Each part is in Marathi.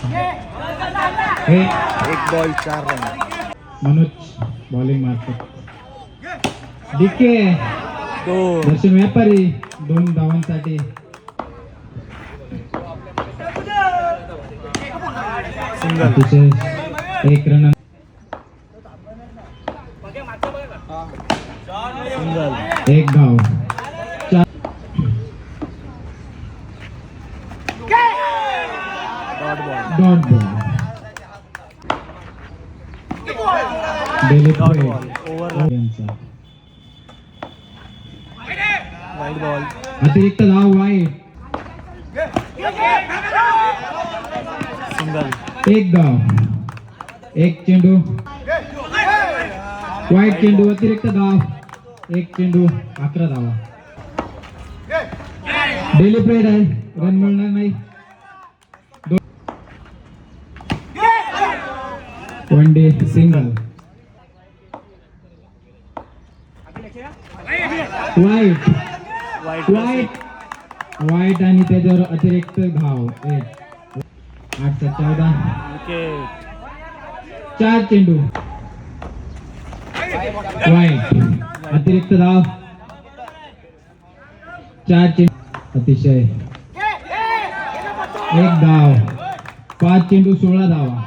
हे एक बॉल 4 रन. मनोज बॉलिंग मारतात. डीके तो दर्शन व्यापारी 2 धावांसाठी. सिंगल. अतिशय 1 रन. सिंगल. 1 धाव. 4 dot ball. Dot ball. Dot ball. Over. Wide ball. अतिरिक्त धाव वाईट. सिंगल. 1 धाव. 1 चेंडू. वाईट चेंडू. अतिरिक्त धाव. 1 चेंडू. 11 धावा. डेली प्लेड आहे. रन मिळणार नाही. 1 डे सिंगल. वाईट. वाईट. वाईट आणि त्याच्यावर अतिरिक्त धाव. 8-14. विकेट. 4 चेंडू. वाईट. अतिरिक्त धाव. 4 चेंडू. अतिशय 1 धाव. 5 चेंडू 16 धावा.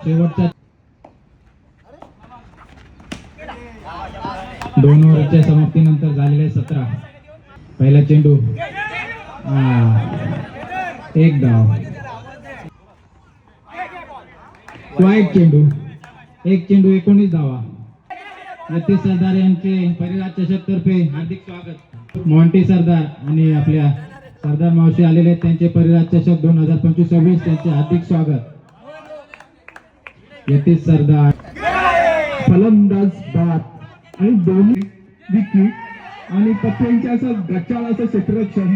शेवटचा 2 ओव्हरच्या समाप्तीनंतर झालेले 17. पहिला चेंडू. 1 धाव. वाईट चेंडू. 1 चेंडू 19 धावा. यतीश सरदार यांचे परिराज चषक तर्फे हार्दिक स्वागत. मॉन्टी सरदार आणि आपल्या सरदार मावशी आलेले आहेत. त्यांचे परिराज चषक 2025-26 त्यांचे हार्दिक स्वागत. यतीश सरदार. फलंदाज बाद आणि दोन्ही विकेट आणि पत्त्यांचे असं गचाळ असं क्षेत्ररक्षण.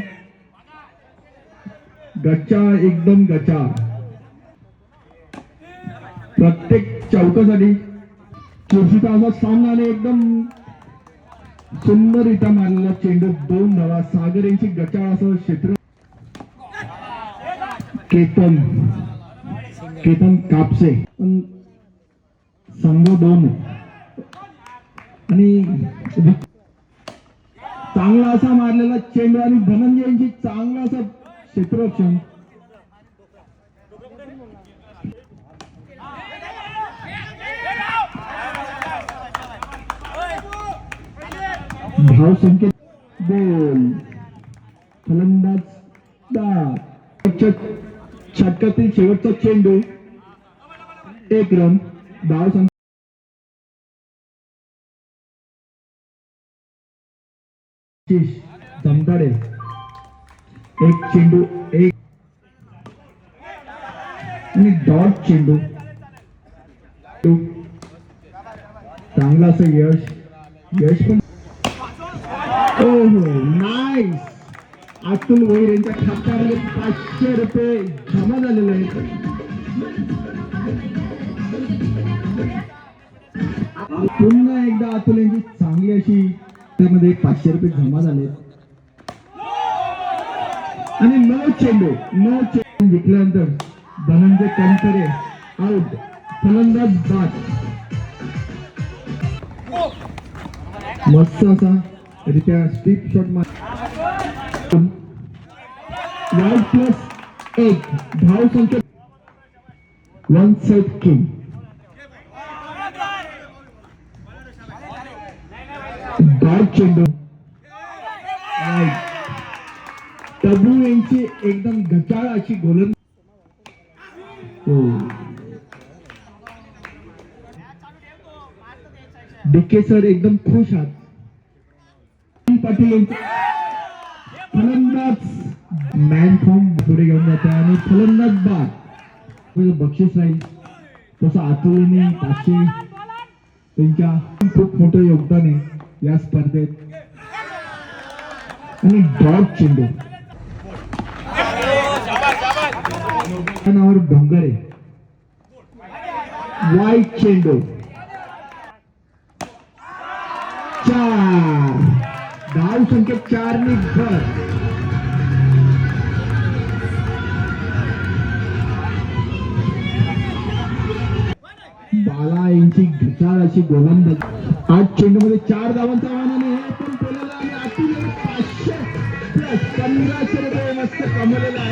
गचाळ एकदम गचाळ. प्रत्येक चौकासाठी चुरशीचा असा सामना आणि एकदम सुंदररित्या मारलेला चेंडू. 2 धावा. सागर यांची गचाळ असं क्षेत्र. केतन कापसे संघ 2 आणि चांगला असा मारलेला चेंडू आणि धनंजय यांची चांगला असं क्षेत्ररक्षण. धाव संकेत 2. फलंदाज षटकातील शेवटचा चेंडू. 1 रन. धाव संख्या जमताडे. 1 चेंडू 1 आणि डॉट चेंडू. चांगला असं यश पण. ओहो नाईस. अतुल भोईर यांच्या खात्यामध्ये 500 रुपये जमा झालेले आहेत. पुन्हा एकदा अतुल यांची चांगली अशी त्यामध्ये 500 रुपये जमा झाले. आणि 9 चेंडू जिंकल्यानंतर धनंजय कंकरे आउट. फलंदाज बाद. मस्त असा रित्या स्ट्रीप शॉट मार. Wide plus 1. धाव संख्या 1 सेट किंग. डॉट चेंडू. डब्ल्यू यांची एकदम गचाळ अशी गोलंदाज. डीके सर एकदम खुश आहात. पाटील यांचे फलंदाज मॅन फॉर्म पुढे घेऊन जाते आणि फलंदाज बाद. बक्षीस राहील तसं अतुलने 500 त्यांच्या खूप मोठं योगदान आहे या स्पर्धेत. आणि ड्रॉप चेंडू. नावावर डोंगरे. वाईट चेंडू. 4. धाव संख्या 4 ने भर. बाला यांची घटाळ अशी गोलंदाजी 8 चेंडूमध्ये 4 धावांचा आव्हानाने पण बोलायला आणि अतुल 500 प्लस 1500 रुपये मस्त कमवलेला आहे.